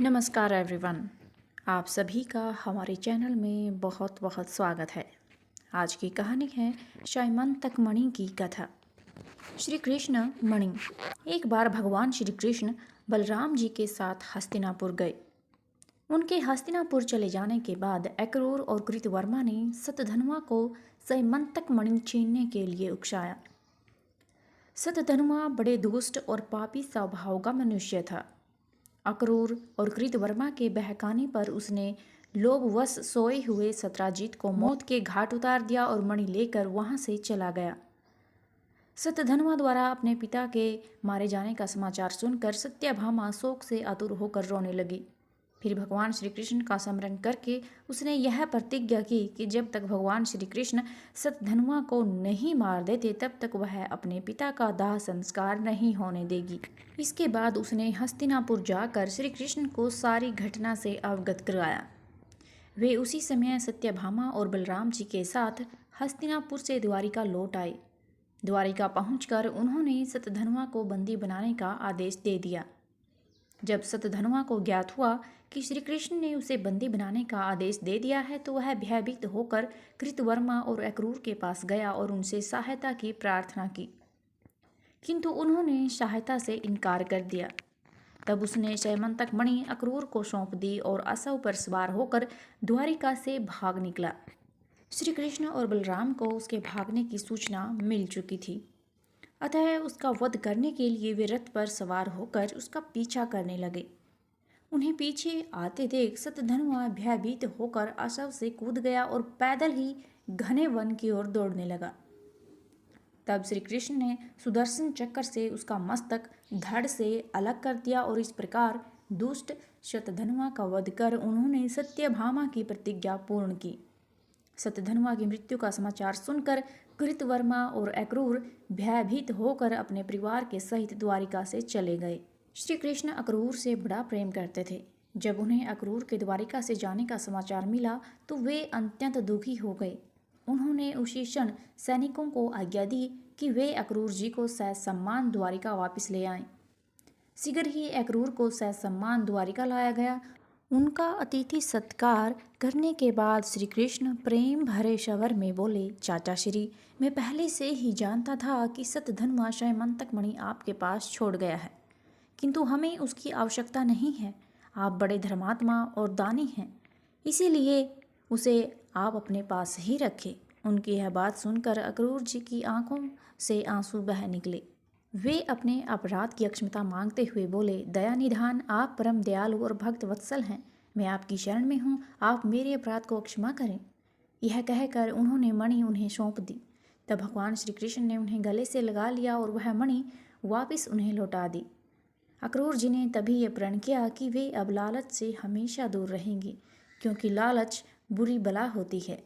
नमस्कार एवरीवन। आप सभी का हमारे चैनल में बहुत बहुत स्वागत है। आज की कहानी है शैमंतक मणि की कथा। श्री कृष्ण मणि। एक बार भगवान श्री कृष्ण बलराम जी के साथ हस्तिनापुर गए। उनके हस्तिनापुर चले जाने के बाद अक्रूर और कृतवर्मा ने शतधन्वा को शैमंतक मणि छीनने के लिए उकसाया। शतधन्वा बड़े दुष्ट और पापी स्वभाव का मनुष्य था। अक्रूर और कृतवर्मा के बहकाने पर उसने लोभवश सोए हुए सत्राजित को मौत के घाट उतार दिया और मणि लेकर वहां से चला गया। शतधन्वा द्वारा अपने पिता के मारे जाने का समाचार सुनकर सत्यभामा शोक से आतुर होकर रोने लगी। फिर भगवान श्री कृष्ण का स्मरण करके उसने यह प्रतिज्ञा की कि जब तक भगवान श्री कृष्ण शतधन्वा को नहीं मार देते तब तक वह अपने पिता का दाह संस्कार नहीं होने देगी। इसके बाद उसने हस्तिनापुर जाकर श्री कृष्ण को सारी घटना से अवगत कराया। वे उसी समय सत्यभामा और बलराम जी के साथ हस्तिनापुर से द्वारिका लौट आए। द्वारिका पहुंचकर उन्होंने शतधन्वा को बंदी बनाने का आदेश दे दिया। जब शतधन्वा को ज्ञात हुआ कि श्री कृष्ण ने उसे बंदी बनाने का आदेश दे दिया है तो वह भयभीत होकर कृतवर्मा और अक्रूर के पास गया और उनसे सहायता की प्रार्थना की, किंतु उन्होंने सहायता से इनकार कर दिया। तब उसने शैमंतक मणि अक्रूर को सौंप दी और अश्व पर सवार होकर द्वारिका से भाग निकला। श्री कृष्ण और बलराम को उसके भागने की सूचना मिल चुकी थी, अतः उसका वध करने के लिए वे रथ पर सवार होकर उसका पीछा करने लगे। उन्हें पीछे आते देख शतधन्वा भयभीत होकर अश्व से कूद गया और पैदल ही घने वन की ओर दौड़ने लगा। तब श्री कृष्ण ने सुदर्शन चक्र से उसका मस्तक धड़ से अलग कर दिया और इस प्रकार दुष्ट शतधन्वा का वध कर उन्होंने सत्यभामा की प्रतिज्ञा पूर्ण की। शतधन्वा की मृत्यु का समाचार सुनकर कृतवर्मा और अक्रूर भयभीत होकर अपने परिवार के सहित द्वारिका से चले गए। श्री कृष्ण अक्रूर से बड़ा प्रेम करते थे। जब उन्हें अक्रूर के द्वारिका से जाने का समाचार मिला तो वे अत्यंत दुखी हो गए। उन्होंने उसी क्षण सैनिकों को आज्ञा दी कि वे अक्रूर जी को ससम्मान द्वारिका वापस ले आएं। शीघ्र ही अक्रूर को ससम्मान द्वारिका लाया गया। उनका अतिथि सत्कार करने के बाद श्री कृष्ण प्रेम भरे स्वर में बोले, चाचा श्री, मैं पहले से ही जानता था कि शतधन्वा शैमंतक मणि आपके पास छोड़ गया है, किंतु हमें उसकी आवश्यकता नहीं है। आप बड़े धर्मात्मा और दानी हैं, इसीलिए उसे आप अपने पास ही रखें। उनकी यह बात सुनकर अक्रूर जी की आंखों से आंसू बह निकले। वे अपने अपराध की क्षमता मांगते हुए बोले, दया निधान, आप परम दयालु और भक्त वत्सल हैं। मैं आपकी शरण में हूँ, आप मेरे अपराध को क्षमा करें। यह कहकर उन्होंने मणि उन्हें सौंप दी। तब भगवान श्री कृष्ण ने उन्हें गले से लगा लिया और वह मणि वापस उन्हें लौटा दी। अक्रूर जी ने तभी यह प्रण किया कि वे अब लालच से हमेशा दूर रहेंगे, क्योंकि लालच बुरी बला होती है।